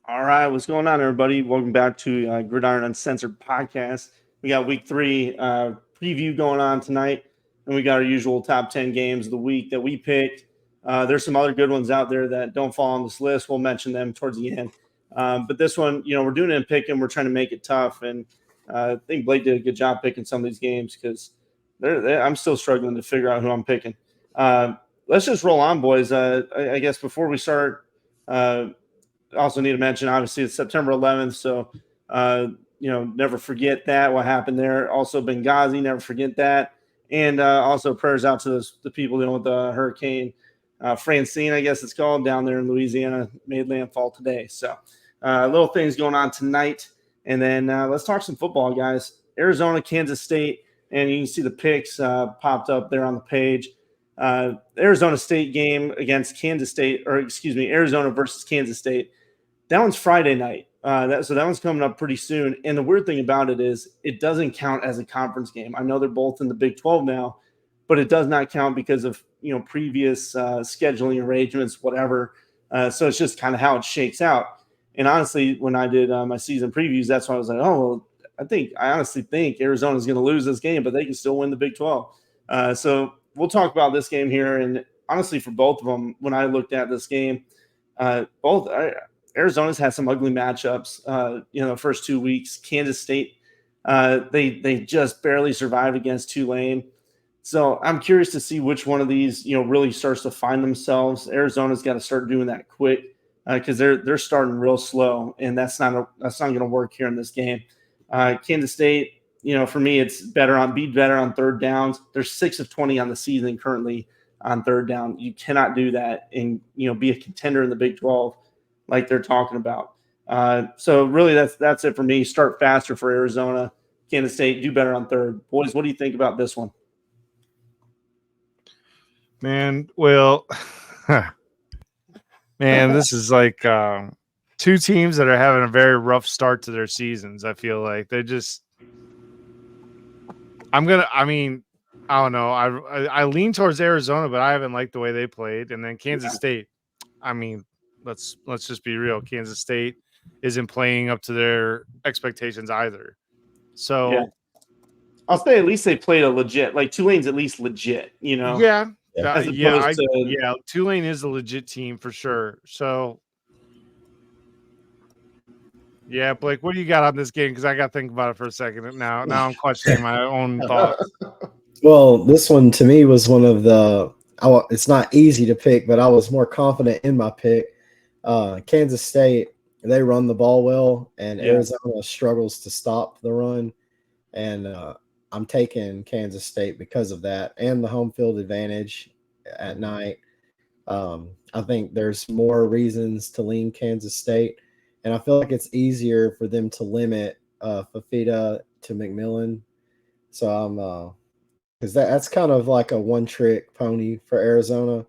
All right, what's going on, everybody? Welcome back to Gridiron Uncensored podcast. We got week 3 preview going on tonight, and we got our usual top 10 games of the week that we picked. There's some other good ones out there that don't fall on this list. We'll mention them towards the end. But this one, we're doing it in picking. We're trying to make it tough, and I think Blake did a good job picking some of these games because I'm still struggling to figure out who I'm picking. Let's just roll on, boys. I guess before we start. Also need to mention, obviously, it's September 11th, so never forget that what happened there. Also, Benghazi, never forget that, and also prayers out to the people dealing with the hurricane Francine, I guess it's called, down there in Louisiana, made landfall today. So, little things going on tonight, and then let's talk some football, guys. Arizona, Kansas State, and you can see the picks popped up there on the page. Arizona State game against Kansas State, or excuse me, Arizona versus Kansas State. That one's Friday night. So that one's coming up pretty soon. And the weird thing about it is it doesn't count as a conference game. I know they're both in the Big 12 now, but it does not count because of previous scheduling arrangements, whatever. So it's just kind of how it shakes out. And honestly, when I did my season previews, that's why I was like, oh, well, I honestly think Arizona's going to lose this game, but they can still win the Big 12. So we'll talk about this game here. And honestly, for both of them, when I looked at this game, Arizona's had some ugly matchups, the first 2 weeks. Kansas State, they just barely survived against Tulane. So I'm curious to see which one of these, really starts to find themselves. Arizona's got to start doing that quick because they're starting real slow, and that's not going to work here in this game. Kansas State, for me, it's be better on third downs. They're 6 of 20 on the season currently on third down. You cannot do that and be a contender in the Big 12. Like they're talking about. So really that's it for me. Start faster for Arizona. Kansas State, do better on third. Boys, what do you think about this one? Man, well, this is like two teams that are having a very rough start to their seasons. I feel like I don't know. I lean towards Arizona, but I haven't liked the way they played. And then Kansas State, let's just be real. Kansas State isn't playing up to their expectations either. So yeah. I'll say at least they played a legit, like Tulane's at least legit, Yeah. To, Tulane is a legit team for sure. So yeah, Blake, what do you got on this game? Because I got to think about it for a second. Now I'm questioning my own thoughts. Well, this one to me was one of it's not easy to pick, but I was more confident in my pick. Kansas State, they run the ball well, and Arizona struggles to stop the run. And I'm taking Kansas State because of that and the home field advantage at night. I think there's more reasons to lean Kansas State, and I feel like it's easier for them to limit Fafita to McMillan. So I'm because that's kind of like a one-trick pony for Arizona.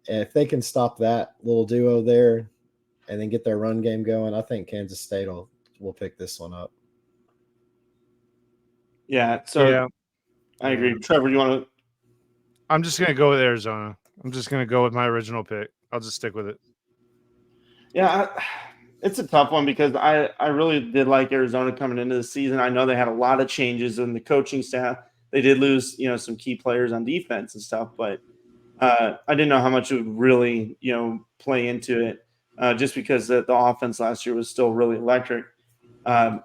And if they can stop that little duo there and then get their run game going, I think Kansas State will pick this one up. Yeah, so I agree. Trevor, you want to? I'm just going to go with Arizona. I'm just going to go with my original pick. I'll just stick with it. Yeah, it's a tough one because I really did like Arizona coming into the season. I know they had a lot of changes in the coaching staff. They did lose, some key players on defense and stuff, but I didn't know how much it would really, play into it just because the offense last year was still really electric.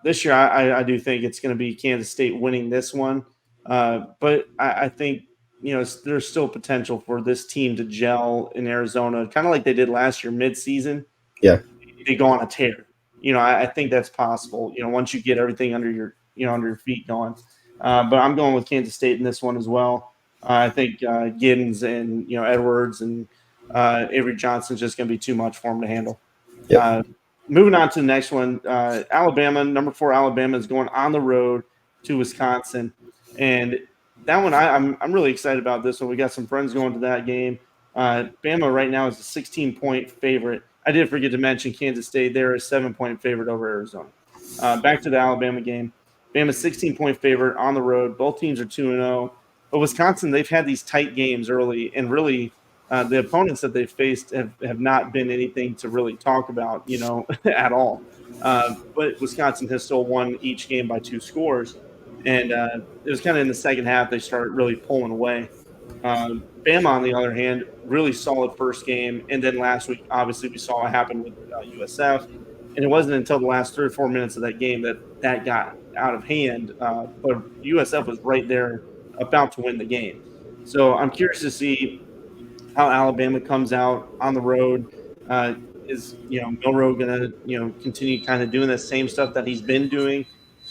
This year, I do think it's going to be Kansas State winning this one. But I think, there's still potential for this team to gel in Arizona, kind of like they did last year midseason. Yeah. They go on a tear. I think that's possible, once you get everything under your feet going. But I'm going with Kansas State in this one as well. I think Giddens and, Edwards and Avery Johnson's just going to be too much for them to handle. Yep. Moving on to the next one, Alabama, number 4 Alabama is going on the road to Wisconsin. And that one, I'm really excited about this one. We got some friends going to that game. Bama right now is a 16-point favorite. I did forget to mention Kansas State. They're a 7-point favorite over Arizona. Back to the Alabama game. Bama's 16-point favorite on the road. Both teams are 2-0. But Wisconsin, they've had these tight games early and really the opponents that they faced have not been anything to really talk about, at all. But Wisconsin has still won each game by 2 scores. And it was kind of in the second half they started really pulling away. Bama, on the other hand, really solid first game. And then last week, obviously, we saw what happened with USF. And it wasn't until the last 3 or 4 minutes of that game that got out of hand. But USF was right there about to win the game. So I'm curious to see how Alabama comes out on the road. Is Milroe going to continue kind of doing the same stuff that he's been doing?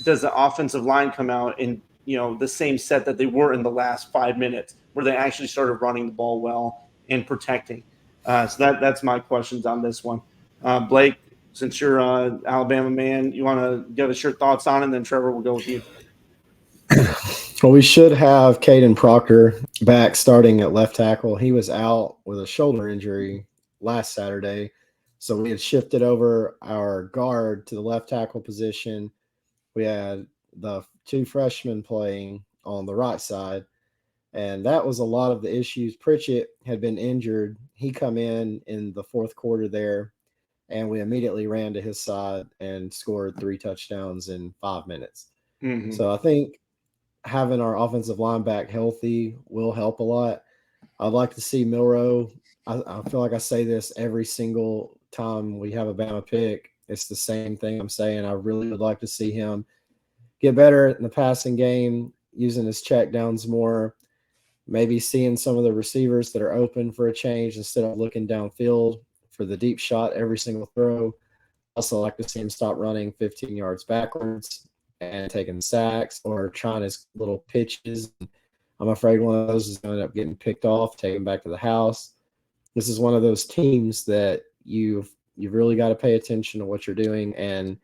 Does the offensive line come out in the same set that they were in the last 5 minutes, where they actually started running the ball well and protecting? So that's my questions on this one. Blake, since you're an Alabama man, you want to give us your thoughts on it, and then Trevor will go with you. Well, we should have Caden Proctor back starting at left tackle. He was out with a shoulder injury last Saturday, so we had shifted over our guard to the left tackle position. We had the 2 freshmen playing on the right side, and that was a lot of the issues. Pritchett had been injured. He come in the fourth quarter there, and we immediately ran to his side and scored 3 touchdowns in 5 minutes. Mm-hmm. So I think having our offensive line back healthy will help a lot. I'd like to see Milroe. I feel like I say this every single time we have a Bama pick. It's the same thing I'm saying. I really would like to see him get better in the passing game, using his check downs more, maybe seeing some of the receivers that are open for a change instead of looking downfield for the deep shot every single throw. Also like to see him stop running 15 yards backwards and taking sacks or trying his little pitches. I'm afraid one of those is going to end up getting picked off, taken back to the house. This is one of those teams that you've really got to pay attention to what you're doing, and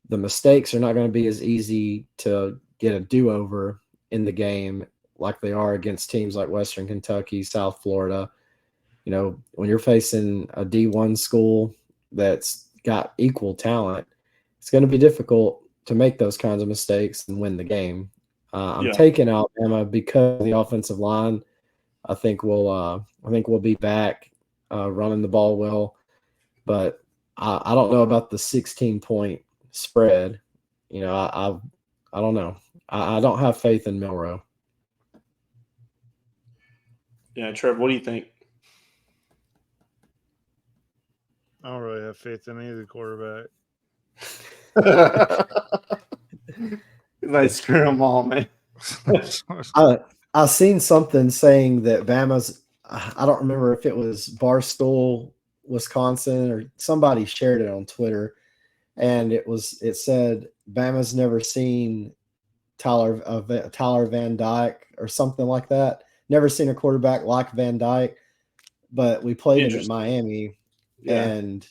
the mistakes are not going to be as easy to get a do-over in the game like they are against teams like Western Kentucky, South Florida. When you're facing a D1 school that's got equal talent, it's going to be difficult to make those kinds of mistakes and win the game. I'm taking Alabama because of the offensive line. I think we'll be back running the ball well, but I don't know about the 16-point spread. I don't know. I don't have faith in Milroe. Yeah, Trev, what do you think? I don't really have faith in either quarterback. Like, screw them all, man. I've seen something saying that Bama's, I don't remember if it was Barstool, Wisconsin, or somebody shared it on Twitter, and it said Bama's never seen Tyler Van Dyke or something like that. Never seen a quarterback like Van Dyke, but we played him at Miami, and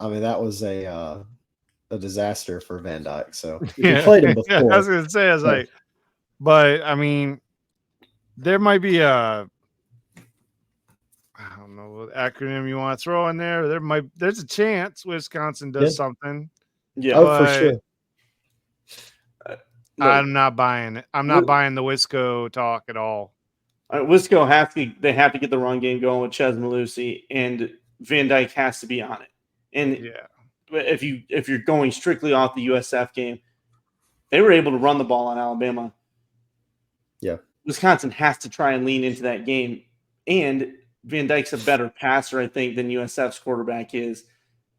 I mean that was a disaster for Van Dyke. So we played him before. Yeah, I was gonna say, but I mean, there might be I don't know what acronym you want to throw in there. There's a chance Wisconsin does something. Yeah, for sure. I'm not buying it. I'm not buying the Wisco talk at all. Wisco have to get the run game going with Ches Malusi, and Van Dyke has to be on it. And if you're going strictly off the USF game, they were able to run the ball on Alabama. Yeah, Wisconsin has to try and lean into that game, and Van Dyke's a better passer, I think, than USF's quarterback is.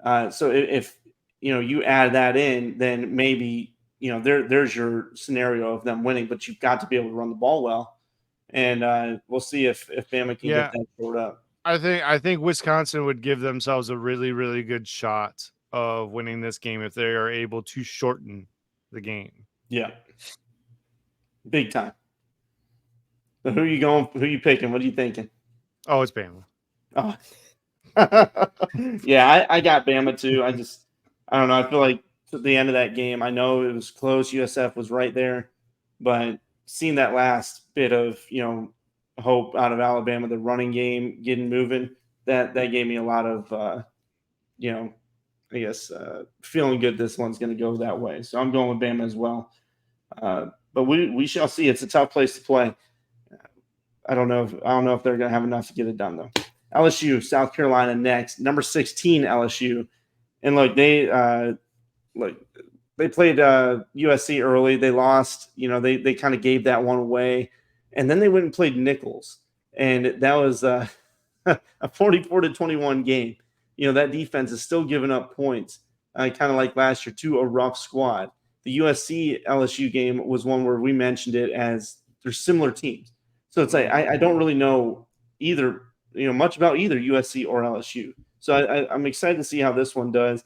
So if you add that in, then maybe there's your scenario of them winning. But you've got to be able to run the ball well, and we'll see if Bama can get that sorted up. I think Wisconsin would give themselves a really, really good shot of winning this game if they are able to shorten the game. Yeah, big time. So who are you going? Who are you picking? What are you thinking? Oh, it's Bama. Oh, yeah, I got Bama too. I don't know. I feel like at the end of that game, I know it was close. USF was right there, but seeing that last bit of hope out of Alabama, the running game getting moving, that gave me a lot of I guess feeling good. This one's going to go that way, so I'm going with Bama as well. But we shall see. It's a tough place to play. I don't know if they're going to have enough to get it done though. LSU, South Carolina next, number 16 LSU, and look, they played USC early. They lost. They kind of gave that one away, and then they went and played Nichols, and that was a 44-21 game. That defense is still giving up points, kind of like last year to a rough squad. The USC LSU game was one where we mentioned it as they're similar teams. So it's like I don't really know either, much about either USC or LSU. So I'm excited to see how this one does.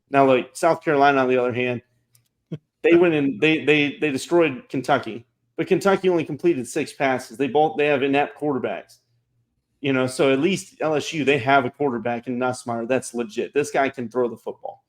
Now, like South Carolina, on the other hand, they went and they destroyed Kentucky, but Kentucky only completed 6 passes. They have inept quarterbacks. So at least LSU, they have a quarterback in Nussmeier that's legit. This guy can throw the football.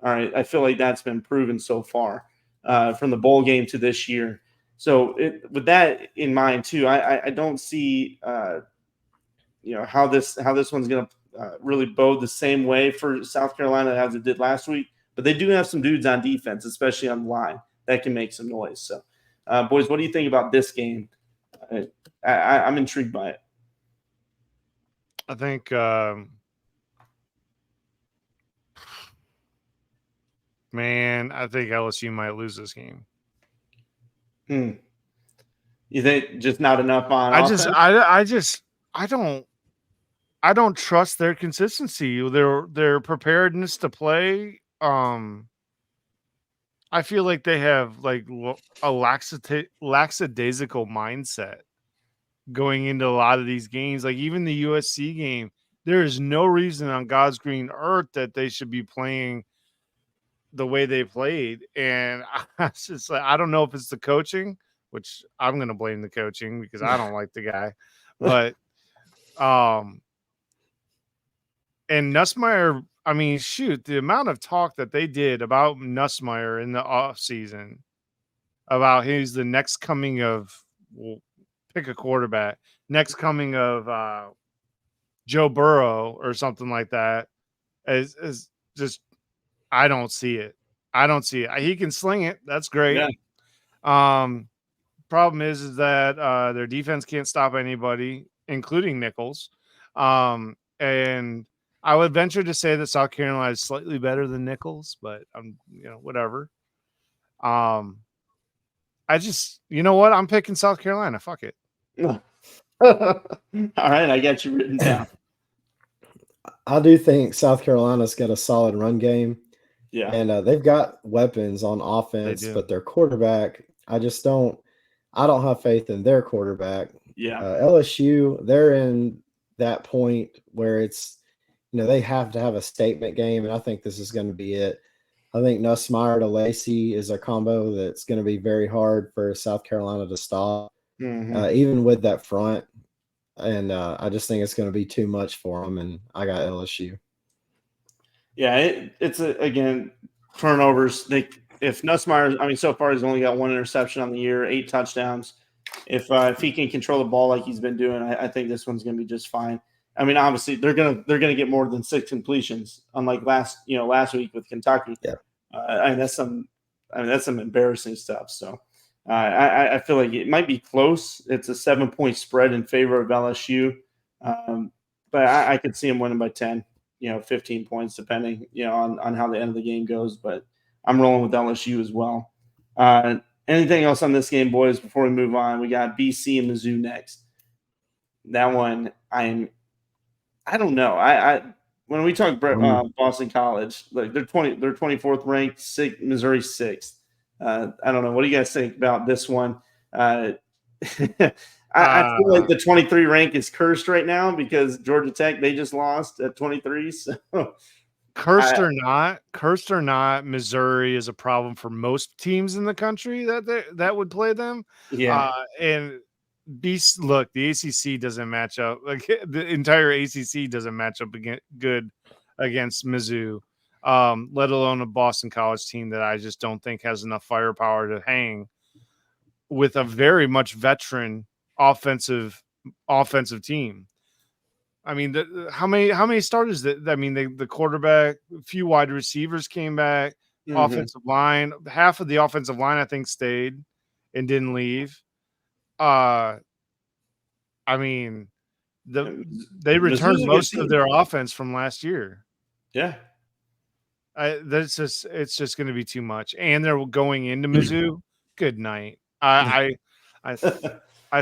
All right, I feel like that's been proven so far from the bowl game to this year. So with that in mind too, I don't see how this one's going to really bode the same way for South Carolina as it did last week. But they do have some dudes on defense, especially on the line, that can make some noise. So, boys, what do you think about this game? I'm intrigued by it. I think, man, I think LSU might lose this game. You think just not enough on offense? I don't trust their consistency. Their preparedness to play. I feel like they have like a lackadaisical mindset going into a lot of these games. Like even the USC game, there is no reason on God's green earth that they should be playing the way they played. And it's just like, I don't know if it's the coaching, which I'm going to blame the coaching because I don't like the guy, but, and Nussmeier, I mean, shoot, the amount of talk that they did about Nussmeier in the offseason, about he's the next coming of, well, pick a quarterback, next coming of Joe Burrow or something like that, is just, I don't see it. He can sling it. That's great. Yeah. Problem is that their defense can't stop anybody, including Nichols. And I would venture to say that South Carolina is slightly better than Nichols, but whatever. I just, you know what? I'm picking South Carolina. Fuck it. All right, I got you written down. I do think South Carolina's got a solid run game. Yeah. And they've got weapons on offense, but their quarterback, I don't have faith in their quarterback. Yeah. LSU, they're in that point where it's, they have to have a statement game, and I think this is going to be it. I think Nussmeier to Lacey is a combo that's going to be very hard for South Carolina to stop, even with that front. And I just think it's going to be too much for them, and I got LSU. Yeah, it's again, turnovers. If Nussmeier, I mean, so far he's only got 1 interception on the year, 8 touchdowns. If he can control the ball like he's been doing, I think this one's going to be just fine. I mean, obviously they're gonna get more than 6 completions, unlike last week with Kentucky. Yeah, that's some embarrassing stuff. So I feel like it might be close. It's a 7-point spread in favor of LSU, but I could see them winning by 10. 15 points, depending, on how the end of the game goes. But I'm rolling with LSU as well. Anything else on this game, boys, before we move on? We got BC and Mizzou next. That one, I don't know. When we talk Boston College, like they're 24th ranked, Missouri 6th. I don't know. What do you guys think about this one? I feel like the 23 rank is cursed right now because Georgia Tech, they just lost at 23. So cursed or not, Missouri is a problem for most teams in the country that would play them. Yeah. And look, the ACC doesn't match up. Like the entire ACC doesn't match up good against Mizzou, let alone a Boston College team that I just don't think has enough firepower to hang with a very much veteran offensive team. I mean, how many starters the quarterback, a few wide receivers came back, offensive line, half of the offensive line I think stayed and didn't leave. I mean, they Mizzou's returned a good most of team. their offense from last year. Yeah. It's just going to be too much, and they're going into Mizzou. Good night. I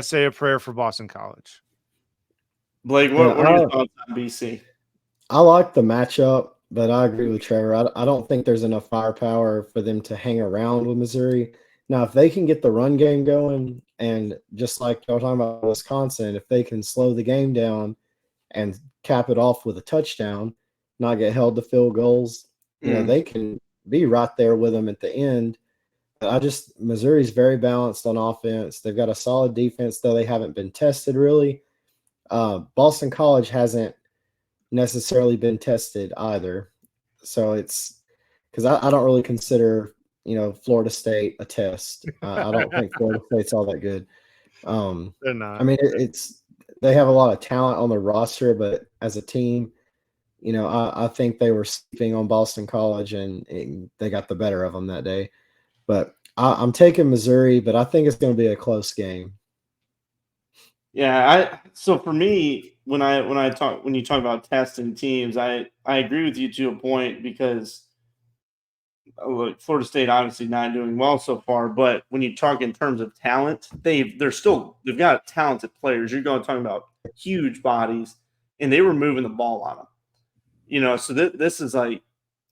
say a prayer for Boston College. Blake, what are your thoughts on BC? I like the matchup, but I agree with Trevor. I don't think there's enough firepower for them to hang around with Missouri. Now, if they can get the run game going, and just like y'all talking about Wisconsin, if they can slow the game down and cap it off with a touchdown, not get held to field goals, they can be right there with them at the end. Missouri's very balanced on offense. They've got a solid defense, though they haven't been tested really. Boston College hasn't necessarily been tested either. So it's because I don't really consider, Florida State a test. I don't think Florida State's all that good. They're not. I mean, they have a lot of talent on the roster, but as a team, I think they were sleeping on Boston College and they got the better of them that day. But I'm taking Missouri, but I think it's going to be a close game. Yeah, so for me, when you talk about testing teams, I agree with you to a point because look, Florida State obviously not doing well so far, but when you talk in terms of talent, they've got talented players. You're going talking about huge bodies, and they were moving the ball on them. So this is like,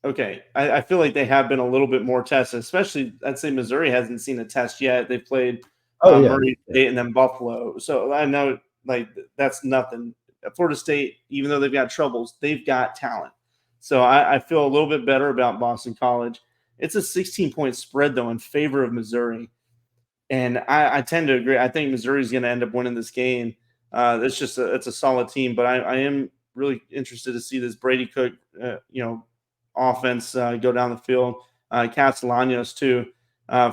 okay, I feel like they have been a little bit more tested, especially I'd say Missouri hasn't seen a test yet. They played Murray State and then Buffalo. So I know like that's nothing. Florida State, even though they've got troubles, they've got talent. So I feel a little bit better about Boston College. It's a 16-point spread, though, in favor of Missouri. And I tend to agree. I think Missouri's going to end up winning this game. It's a solid team, but I am really interested to see this Brady Cook, offense go down the field. Castellanos, too,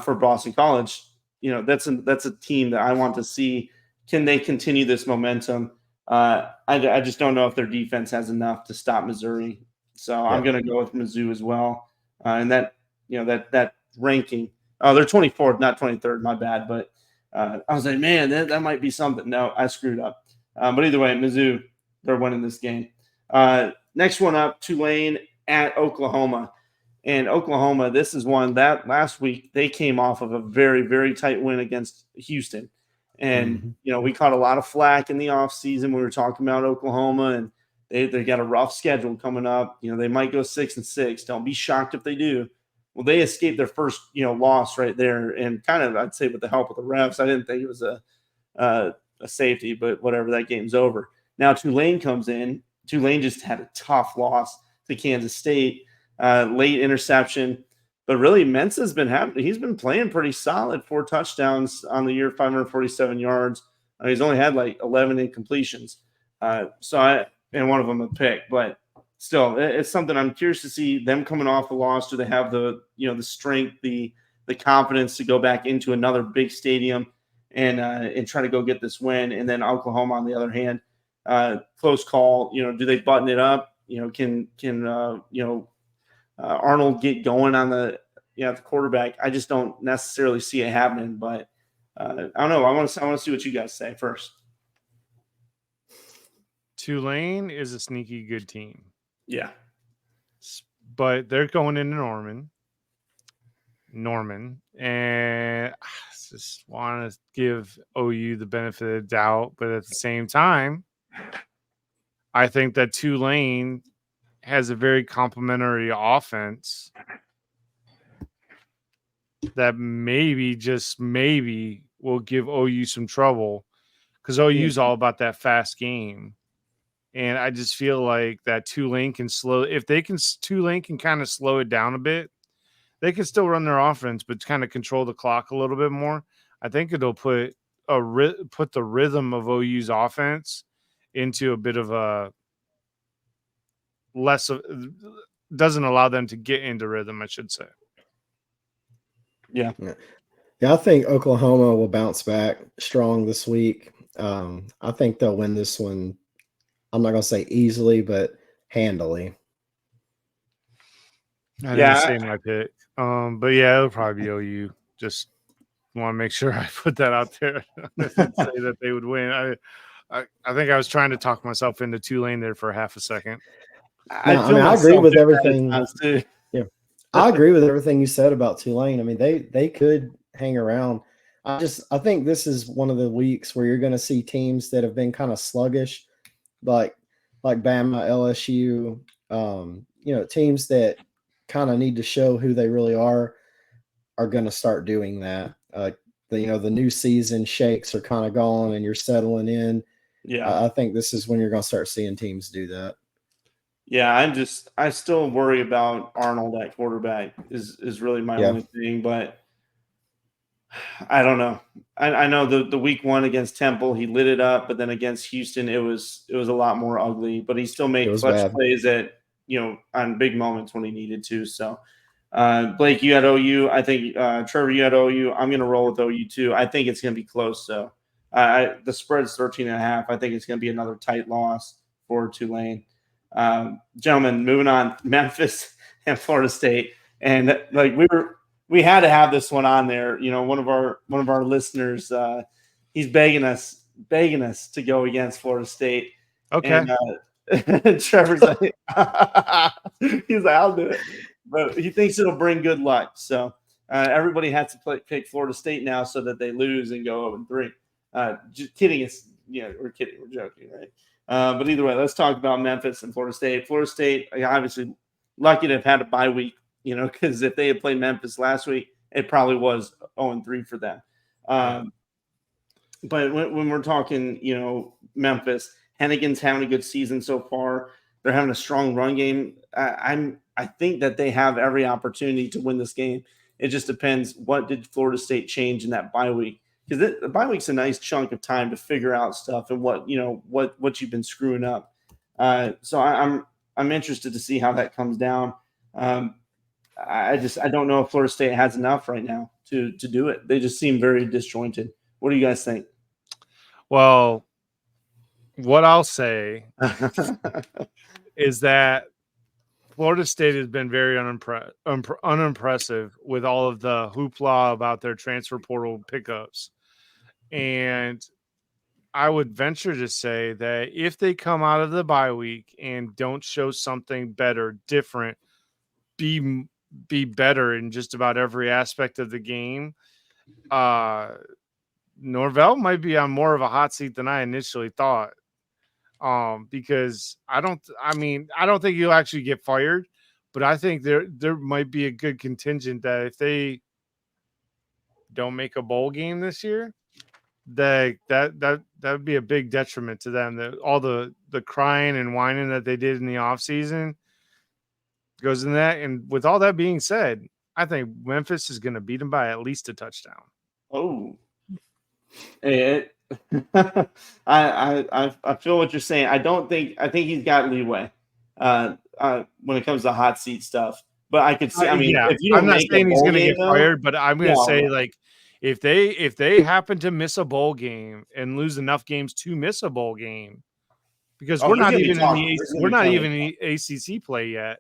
for Boston College. That's a team that I want to see. Can they continue this momentum? I just don't know if their defense has enough to stop Missouri. So I'm going to go with Mizzou as well. And that ranking. Oh, they're 24th, not 23rd. My bad. But I was like, man, that might be something. No, I screwed up. But either way, Mizzou, they're winning this game. Next one up, Tulane at Oklahoma. And Oklahoma, this is one that last week they came off of a very, very tight win against Houston. And, we caught a lot of flack in the offseason. We were talking about Oklahoma, and they got a rough schedule coming up. They might go 6-6. Don't be shocked if they do. Well, they escaped their first, loss right there, and kind of, I'd say, with the help of the refs. I didn't think it was a safety, but whatever. That game's over. Now Tulane comes in. Tulane just had a tough loss to Kansas State, late interception. But really, Mensa's he's been playing pretty solid. 4 touchdowns on the year, 547 yards. He's only had like 11 incompletions. And one of them a pick, but still, it's something I'm curious to see them coming off the loss. Do they have the strength, the confidence to go back into another big stadium and try to go get this win? And then Oklahoma, on the other hand, close call. Do they button it up? Can Arnold get going on the quarterback? I just don't necessarily see it happening, but I don't know. I want to see what you guys say first. Tulane is a sneaky good team. Yeah. But they're going into Norman, and I just want to give OU the benefit of the doubt, but at the same time, I think that Tulane has a very complimentary offense that maybe, just maybe, will give OU some trouble, because OU's all about that fast game. And I just feel like that Tulane can Tulane can kind of slow it down a bit. They can still run their offense, but kind of control the clock a little bit more. I think it'll put the rhythm of OU's offense into a bit of a doesn't allow them to get into rhythm, I should say. Yeah, I think Oklahoma will bounce back strong this week. I think they'll win this one. I'm not going to say easily, but handily. I didn't say my pick. But yeah, it'll probably be OU. Just want to make sure I put that out there. I didn't say that they would win. I think I was trying to talk myself into Tulane there for half a second. I agree with everything. Too. Yeah, I agree with everything you said about Tulane. I mean, they could hang around. I think this is one of the weeks where you're going to see teams that have been kind of sluggish, like Bama, LSU, teams that kind of need to show who they really are going to start doing that. The new season shakes are kind of gone and you're settling in. Yeah. I think this is when you're going to start seeing teams do that. Yeah, I still worry about Arnold at quarterback is really my only thing, but I don't know. I know the week 1 against Temple, he lit it up, but then against Houston, it was a lot more ugly, but he still made clutch plays on big moments when he needed to. So Blake, you had OU. I think Trevor, you had OU. I'm going to roll with OU too. I think it's going to be close. So the spread's 13.5. I think it's going to be another tight loss for Tulane. Gentlemen, moving on, Memphis and Florida State, and we had to have this one on there. One of our listeners, he's begging us to go against Florida State. Okay. And Trevor's like, he's like, I'll do it, but he thinks it'll bring good luck. So everybody has to pick Florida State now so that they lose and go 0-3. Just kidding. We're kidding. We're joking, right? But either way, let's talk about Memphis and Florida State. Florida State, obviously, lucky to have had a bye week, because if they had played Memphis last week, it probably was 0-3 for them. But when we're talking, Memphis, Hennigan's having a good season so far. They're having a strong run game. I think that they have every opportunity to win this game. It just depends what did Florida State change in that bye week. Because the bye week's a nice chunk of time to figure out stuff and what you've been screwing up. So I'm interested to see how that comes down. I don't know if Florida State has enough right now to do it. They just seem very disjointed. What do you guys think? Well, what I'll say is that Florida State has been very unimpressive with all of the hoopla about their transfer portal pickups. And I would venture to say that if they come out of the bye week and don't show something better, different, be better in just about every aspect of the game, Norvell might be on more of a hot seat than I initially thought. Because I don't think he'll actually get fired, but I think there might be a good contingent that if they don't make a bowl game this year, that would be a big detriment to them. That all the crying and whining that they did in the offseason goes in that. And with all that being said, I think Memphis is going to beat them by at least a touchdown. Oh, I feel what you're saying. I think he's got leeway when it comes to hot seat stuff. But I could see. I mean, if you don't, I'm not saying he's going to get fired, but I'm going to say if they happen to miss a bowl game and lose enough games to miss a bowl game, because we're not even in the ACC play yet,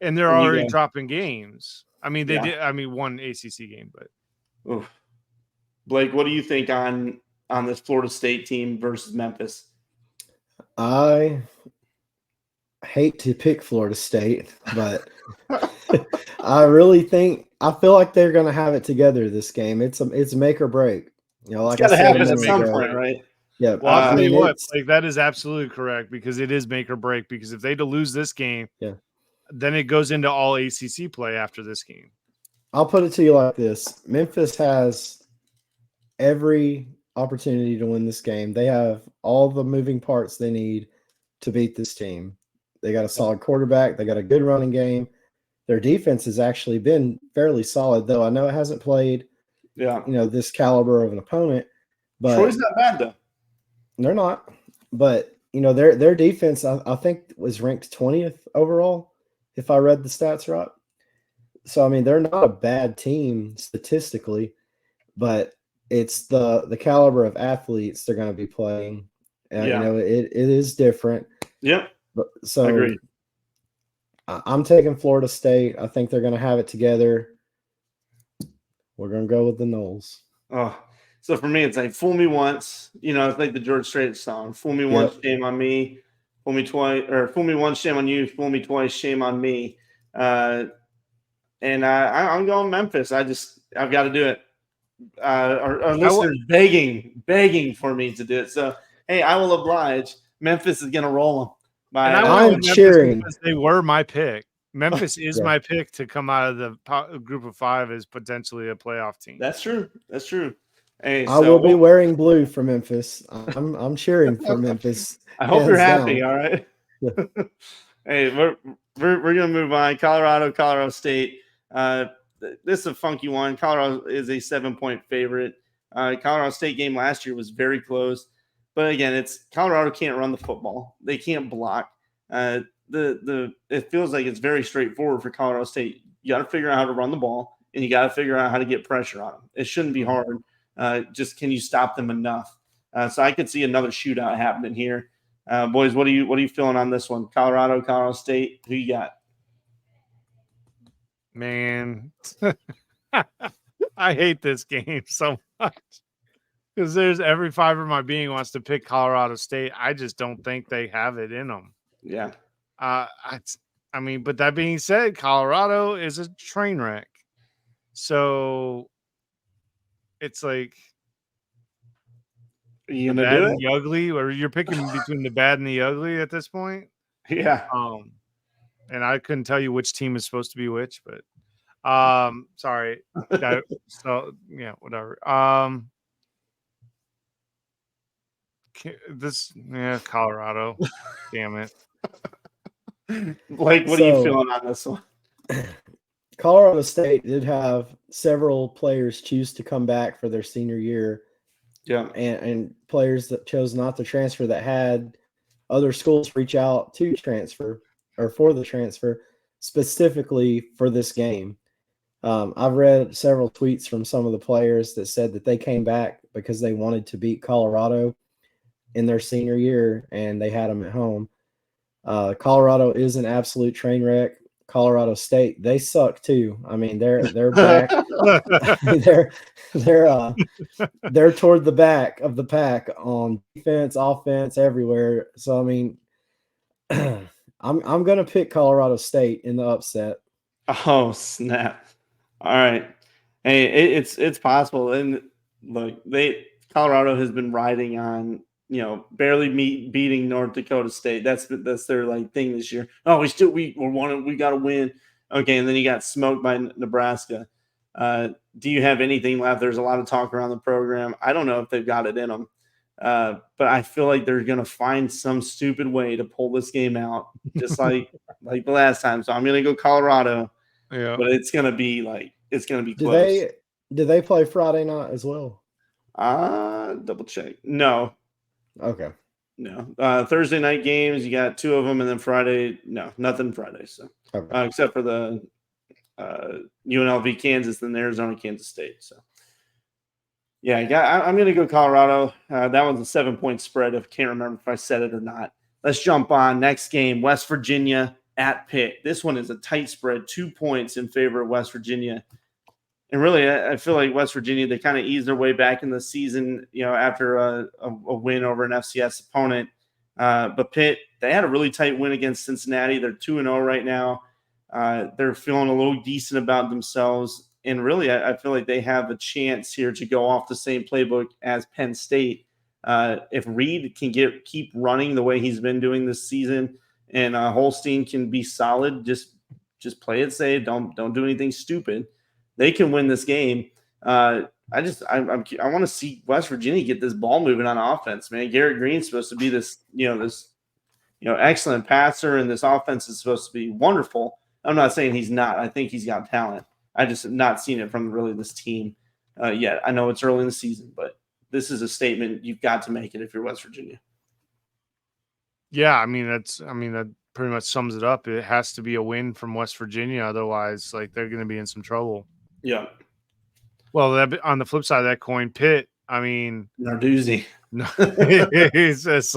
and they're already dropping games. I mean, they did. I mean, one ACC game, but. Oof. Blake, what do you think on this Florida State team versus Memphis? I hate to pick Florida State, but I feel like they're going to have it together this game. It's make or break. Like I said, at some point, right? Yeah. Well, I'll tell you what, like that is absolutely correct because it is make or break. Because if they lose this game, then it goes into all ACC play after this game. I'll put it to you like this: Memphis has every opportunity to win this game. They have all the moving parts they need to beat this team. They got a solid quarterback. They got a good running game. Their defense has actually been fairly solid, though. I know it hasn't played, this caliber of an opponent. But Troy's not bad, though. They're not. But, their defense, I think, was ranked 20th overall, if I read the stats right. So, I mean, they're not a bad team statistically, but it's the caliber of athletes they're going to be playing. It is different. Yep. So agreed. I'm taking Florida State. I think they're going to have it together. We're going to go with the Noles. Oh, So for me, it's like fool me once. It's like the George Strait song. Fool me once, shame on me. Fool me twice, or fool me once, shame on you. Fool me twice, shame on me. And I'm going Memphis. I've got to do it. Our listeners begging for me to do it. So hey, I will oblige. Memphis is going to roll them. And I'm cheering because they were my pick. Memphis is my pick to come out of the group of 5 as potentially a playoff team. That's true. Hey, I will be wearing blue for Memphis. I'm cheering for Memphis. I hope you're happy. All right. Hey, we're gonna move on. Colorado State. This is a funky one. Colorado is a 7-point favorite. Colorado State game last year was very close, but again, it's Colorado can't run the football. They can't block. It feels like it's very straightforward for Colorado State. You got to figure out how to run the ball, and you got to figure out how to get pressure on them. It shouldn't be hard. Just can you stop them enough? So I could see another shootout happening here. Boys, what are you feeling on this one? Colorado State. Who you got? Man, I hate this game so much because there's every fiber of my being wants to pick Colorado State. I just don't think they have it in them. Yeah. I mean, but that being said, Colorado is a train wreck. So it's like the bad and the ugly, or you're picking between the bad and the ugly at this point. Yeah. And I couldn't tell you which team is supposed to be which, but sorry. So yeah, whatever. Colorado. Damn it. Like, what are you feeling on this one? Colorado State did have several players choose to come back for their senior year. Yeah. And players that chose not to transfer that had other schools reach out to transfer or for the transfer specifically for this game. I've read several tweets from some of the players that said that they came back because they wanted to beat Colorado in their senior year and they had them at home. Colorado is an absolute train wreck. Colorado State, they suck too. I mean, they're back. They're toward the back of the pack on defense, offense, everywhere. So I mean, I'm gonna pick Colorado State in the upset. Oh snap! All right, hey, it's possible. And look, Colorado has been riding on barely beating North Dakota State. That's their thing this year. Oh, we got to win. Okay, and then you got smoked by Nebraska. Do you have anything left? There's a lot of talk around the program. I don't know if they've got it in them, but I feel like they're going to find some stupid way to pull this game out, just like the last time. So I'm going to go Colorado. Yeah, but it's going to be close. Do they play Friday night as well? Double check. No. Okay. No. Thursday night games, you got 2 of them, and then Friday, no, nothing Friday. So except for the UNLV Kansas, then Arizona Kansas State. So yeah, I'm going to go Colorado. That one's a 7-point spread. I can't remember if I said it or not. Let's jump on next game. West Virginia at Pitt. This one is a tight spread, 2 points in favor of West Virginia. And really, I feel like West Virginia, they kind of eased their way back in the season, after a win over an FCS opponent. But Pitt, they had a really tight win against Cincinnati. They're 2-0 right now. They're feeling a little decent about themselves. And really, I feel like they have a chance here to go off the same playbook as Penn State. If Reed can keep running the way he's been doing this season, and Holstein can be solid, just play it safe. Don't do anything stupid. They can win this game. I want to see West Virginia get this ball moving on offense, man. Garrett Green's supposed to be this excellent passer, and this offense is supposed to be wonderful. I'm not saying he's not. I think he's got talent. I just have not seen it from really this team yet. I know it's early in the season, but this is a statement you've got to make it if you're West Virginia. Yeah, I mean that pretty much sums it up. It has to be a win from West Virginia, otherwise, they're going to be in some trouble. Yeah. Well, on the flip side of that coin, Pitt, I mean, Narduzzi. No, he's just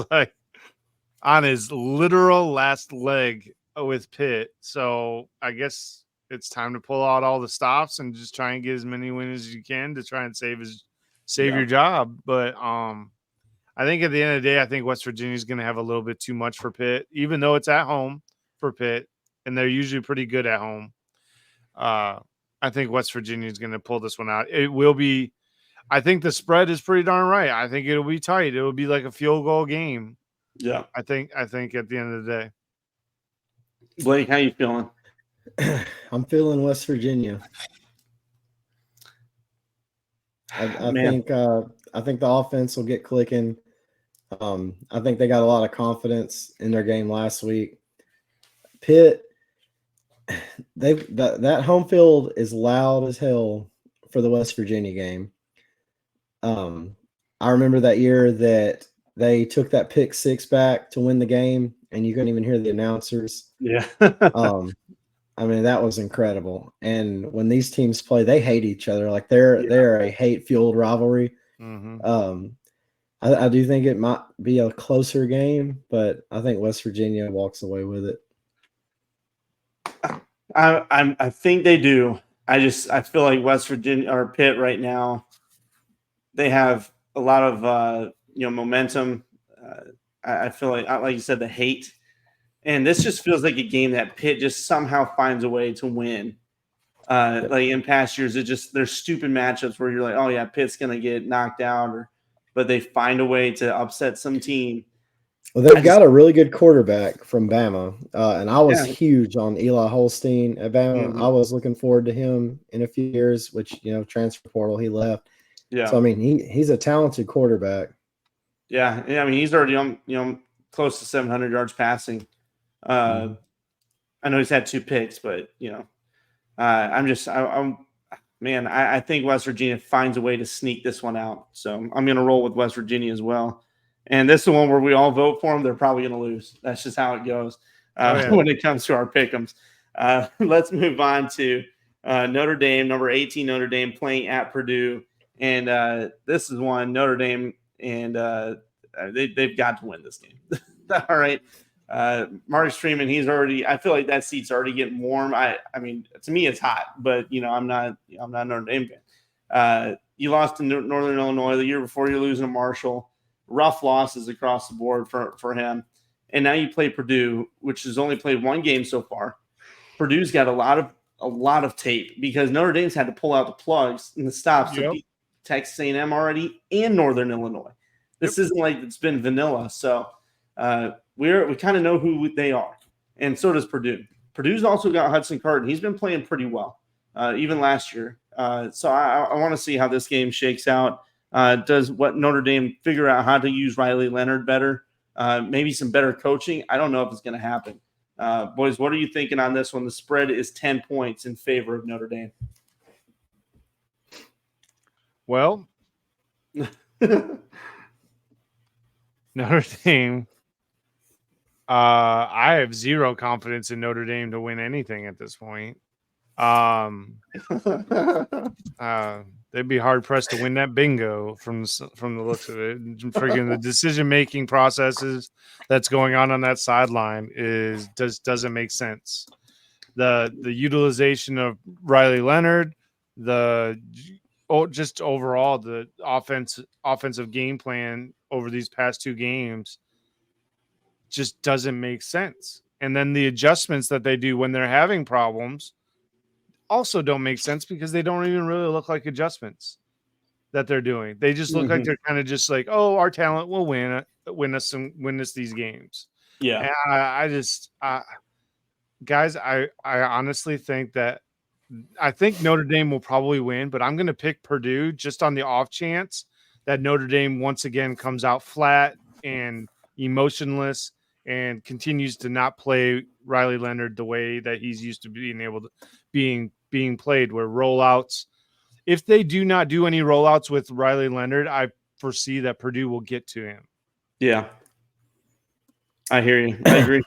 on his literal last leg with Pitt. So I guess it's time to pull out all the stops and just try and get as many wins as you can to try and save save your job. But I think at the end of the day, I think West Virginia is going to have a little bit too much for Pitt, even though it's at home for Pitt, and they're usually pretty good at home. I think West Virginia is going to pull this one out. It will be. I think the spread is pretty darn right. I think it'll be tight. It will be like a field goal game. Yeah. I think at the end of the day. Blake, how you feeling? I'm feeling West Virginia. I think the offense will get clicking. I think they got a lot of confidence in their game last week. Pitt, that home field is loud as hell for the West Virginia game. I remember that year that they took that pick six back to win the game, and you couldn't even hear the announcers. Yeah. I mean, that was incredible. And when these teams play, they hate each other. Like they're a hate-fueled rivalry. Mm-hmm. I do think it might be a closer game, but I think West Virginia walks away with it. I think they do. I feel like West Virginia or Pitt right now, they have a lot of momentum. I feel like you said, the hate, and this just feels like a game that Pitt just somehow finds a way to win. Like in past years, there's stupid matchups where you're like, oh yeah, Pitt's gonna get knocked out, but they find a way to upset some team. Well, they've got a really good quarterback from Bama, and I was huge on Eli Holstein at Bama. Mm-hmm. I was looking forward to him in a few years, which transfer portal he left. Yeah. So I mean, he's a talented quarterback. Yeah. I mean, he's already close to 700 yards passing. I know he's had 2 picks, but I think West Virginia finds a way to sneak this one out. So I'm going to roll with West Virginia as well. And this is the one where we all vote for them. They're probably going to lose. That's just how it goes when it comes to our pick'ems. Let's move on to Notre Dame, number 18 Notre Dame playing at Purdue. And this is one Notre Dame, and they've got to win this game. All right. Marcus Freeman, I feel like that seat's already getting warm. I mean, to me, it's hot, but I'm not a Notre Dame fan. You lost to Northern Illinois the year before. You're losing to Marshall. Rough losses across the board for him. And now you play Purdue, which has only played 1 game so far. Purdue's got a lot of tape because Notre Dame's had to pull out the plugs and the stops to beat Texas A&M already and Northern Illinois. This isn't like it's been vanilla. So we kind of know who they are, and so does Purdue. Purdue's also got Hudson Card. He's been playing pretty well, even last year. So I want to see how this game shakes out. Does Notre Dame figure out how to use Riley Leonard better? Maybe some better coaching. I don't know if it's going to happen. Boys, what are you thinking on this one? The spread is 10 points in favor of Notre Dame. Well, Notre Dame. I have zero confidence in Notre Dame to win anything at this point. They'd be hard pressed to win that bingo from the looks of it. Freaking the decision making processes that's going on that sideline doesn't make sense. The utilization of Riley Leonard, just overall the offensive game plan over these past 2 games just doesn't make sense. And then the adjustments that they do when they're having problems also don't make sense because they don't even really look like adjustments that they're doing. They just look like they're kind of just like, oh, our talent will win us these games. Yeah. And guys, I honestly think that I think Notre Dame will probably win, but I'm going to pick Purdue just on the off chance that Notre Dame once again comes out flat and emotionless and continues to not play Riley Leonard the way that he's used to being played, where rollouts. If they do not do any rollouts with Riley Leonard, I foresee that Purdue will get to him. Yeah. I hear you. I agree.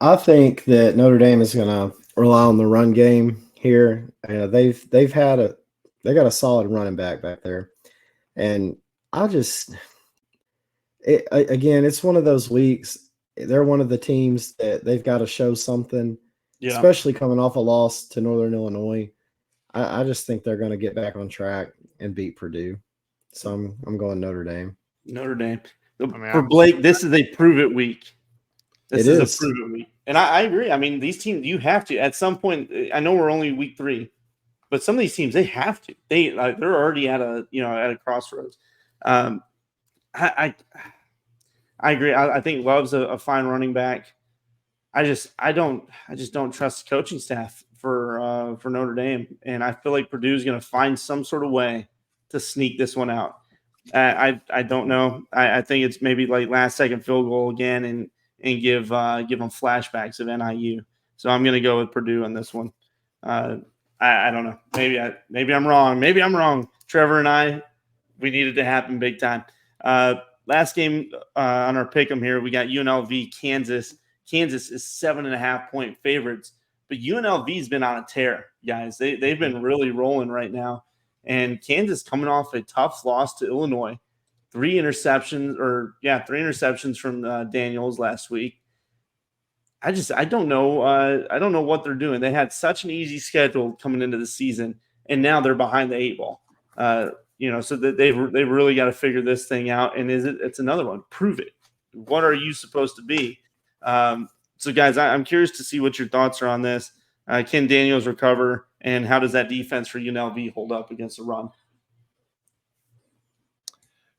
I think that Notre Dame is going to rely on the run game here. They got a solid running back there. And it's one of those weeks. They're one of the teams that they've got to show something, especially coming off a loss to Northern Illinois. I just think they're going to get back on track and beat Purdue. So I'm going Notre Dame. Notre Dame. mean, For Blake, this is a prove it week. This It is is. a prove it week. And I agree. I mean, these teams, you have to at some point. I know we're only week 3, but some of these teams, they have to. They're already at a crossroads. I agree. I think Love's a fine running back. I just don't trust the coaching staff for Notre Dame, and I feel like Purdue's going to find some sort of way to sneak this one out. I don't know. I think it's maybe like last second field goal again, and give them flashbacks of NIU. So I'm going to go with Purdue on this one. I don't know. Maybe I'm wrong. Maybe I'm wrong. Trevor and I, we need it to happen big time. Last game on our pick'em here, we got UNLV, Kansas. Kansas is 7.5-point favorites, but UNLV's been on a tear, guys. They've been really rolling right now, and Kansas coming off a tough loss to Illinois, 3 interceptions from Daniels last week. I don't know. I don't know what they're doing. They had such an easy schedule coming into the season, and now they're behind the 8 ball. So that they've really got to figure this thing out. And it's another one. Prove it. What are you supposed to be? So guys, I'm curious to see what your thoughts are on this. Can Daniels recover, and how does that defense for UNLV hold up against the run?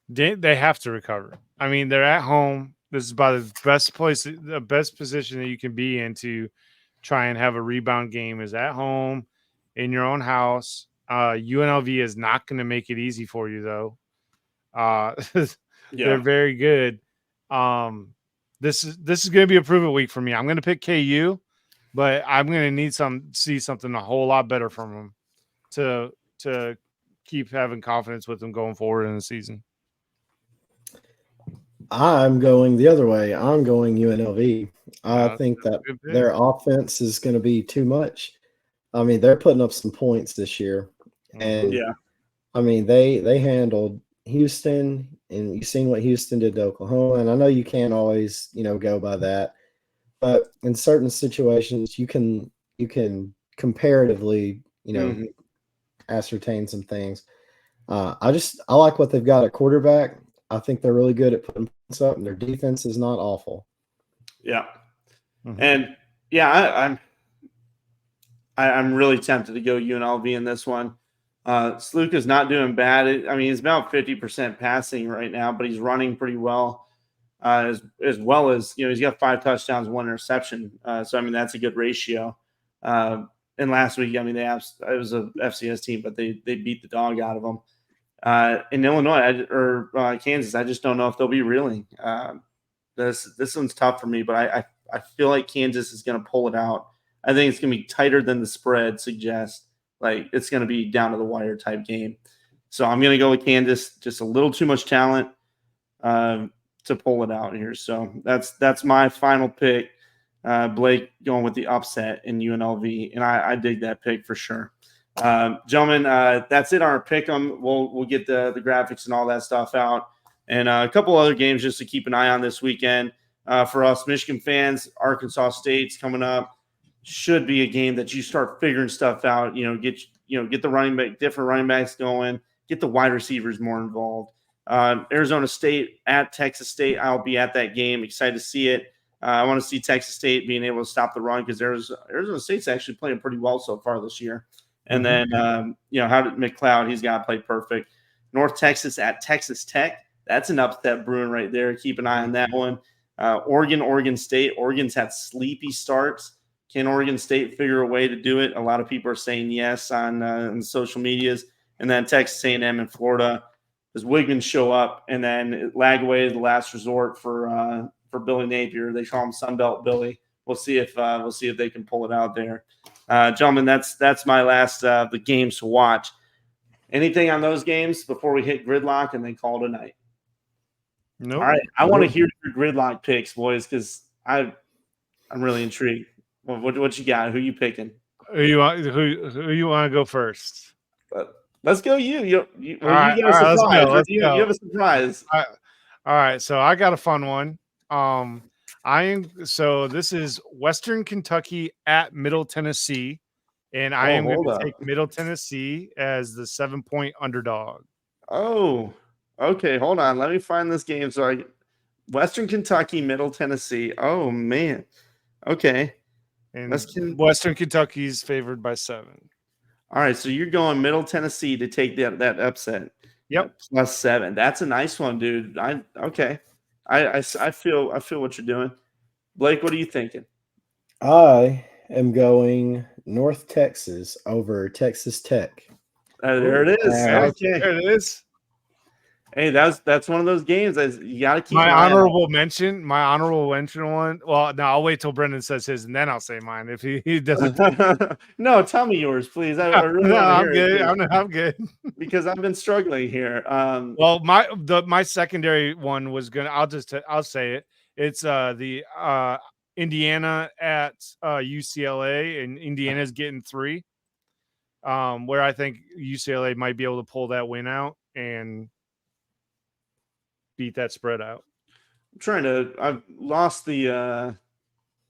They have to recover. I mean, they're at home. This is about the best position that you can be in to try and have a rebound game is at home in your own house. UNLV is not going to make it easy for you, though. They're very good. This is going to be a prove-it week for me. I'm going to pick KU, but I'm going to see something a whole lot better from them to keep having confidence with them going forward in the season. I'm going the other way. I'm going UNLV. I think that their offense is going to be too much. I mean, they're putting up some points this year. And I mean, they handled Houston, and you've seen what Houston did to Oklahoma. And I know you can't always, go by that, but in certain situations, you can comparatively, ascertain some things. I like what they've got at quarterback. I think they're really good at putting points up, and their defense is not awful. Yeah, and I'm really tempted to go UNLV in this one. Sluka's not doing bad. He's about 50% passing right now, but he's running pretty well, as well as he's got 5 touchdowns, 1 interception. So that's a good ratio. And last week, it was a FCS team, but they beat the dog out of them. In Illinois or Kansas, I just don't know if they'll be reeling. This one's tough for me, but I feel like Kansas is going to pull it out. I think it's going to be tighter than the spread suggests. Like, it's going to be down to the wire type game. So I'm going to go with Kansas. Just a little too much talent to pull it out here. So that's my final pick. Blake going with the upset in UNLV, and I dig that pick for sure. Gentlemen, that's it on our pick 'em. We'll get the graphics and all that stuff out, and a couple other games just to keep an eye on this weekend. For us Michigan fans, Arkansas State's coming up. Should be a game that you start figuring stuff out. Get the different running backs going. Get the wide receivers more involved. Arizona State at Texas State. I'll be at that game. Excited to see it. I want to see Texas State being able to stop the run, because Arizona State's actually playing pretty well so far this year. And then, how did McLeod? He's got to play perfect. North Texas at Texas Tech. That's an upset brewing right there. Keep an eye on that one. Oregon State. Oregon's had sleepy starts. Can Oregon State figure a way to do it? A lot of people are saying yes on social medias. And then Texas A&M and Florida. Does Wigman show up? And then Lagway is the last resort for Billy Napier. They call him Sunbelt Billy. We'll see if they can pull it out there. Gentlemen, that's my last the games to watch. Anything on those games before we hit Gridlock and then call it a night? No. Nope. All right, I want to hear your Gridlock picks, boys, because I'm really intrigued. What you got? Who you picking? Who you want to go first? Let's go. You get a surprise. Let's you go. have a surprise. All right. So I got a fun one. This is Western Kentucky at Middle Tennessee, and I am going to take Middle Tennessee as the 7-point underdog. Oh, Okay, hold on. Let me find this game. Western Kentucky, Middle Tennessee. Oh man. Okay. And Western. Western Kentucky's favored by 7. All right, so you're going Middle Tennessee to take that upset. Yep. +7. That's a nice one, dude. Okay. I feel what you're doing. Blake, what are you thinking? I am going North Texas over Texas Tech. There it is. Okay. There it is. Hey, that's one of those games that you got to keep My an eye on. honorable mention one. Well, no, I'll wait till Brendan says his, and then I'll say mine if he doesn't. No, tell me yours, please. I really No, want to I'm hear good. it I'm good. because I've been struggling here. Well, my secondary one was gonna. I'll say it. It's the Indiana at UCLA, and Indiana's getting 3. Where I think UCLA might be able to pull that win out and beat that spread out. I've lost the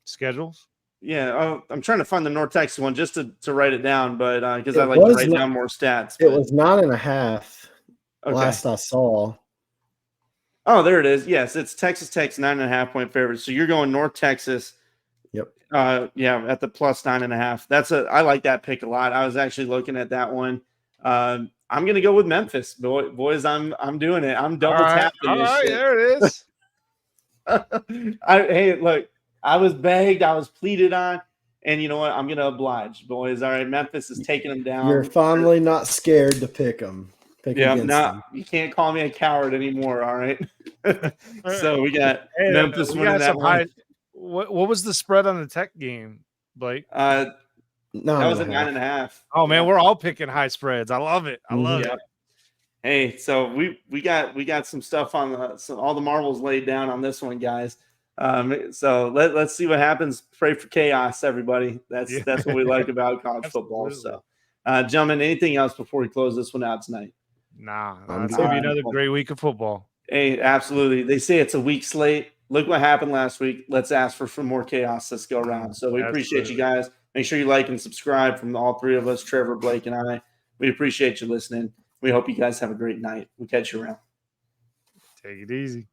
Schedules. Yeah, I'm trying to find the North Texas one just to write it down, but because I It like to was write not- down more stats. It but- was 9.5 okay. last I saw. Oh, there it is. Yes, it's Texas Tech's 9.5-point favorite. So you're going North Texas. Yep. Yeah, at the +9.5. I like that pick a lot. I was actually looking at that one. I'm gonna go with Memphis, boys. I'm doing it. I'm double tapping this shit. There it is. Hey, look, I was begged, I was pleaded on, and you know what? I'm gonna oblige, boys. All right, Memphis is taking them down. You're finally not scared to pick them. Yeah, against not them. you can't call me a coward anymore. All right. So we got Memphis we winning got that some one. high. What was the spread on the Tech game, Blake? That was a 9.5. 9.5. Oh man, we're all picking high spreads. I love it. I love Yeah. it. Hey, so we got some stuff on all the marbles laid down on this one, guys. So let's see what happens. Pray for chaos, everybody. That's what we like about college football. So, gentlemen, anything else before we close this one out tonight? Nah, I'm it's good. gonna be another great week of football. Hey, absolutely. They say it's a week slate. Look what happened last week. Let's ask for some more chaos this go around. So we appreciate you guys. Make sure you like and subscribe from all 3 of us, Trevor, Blake, and I. We appreciate you listening. We hope you guys have a great night. We'll catch you around. Take it easy.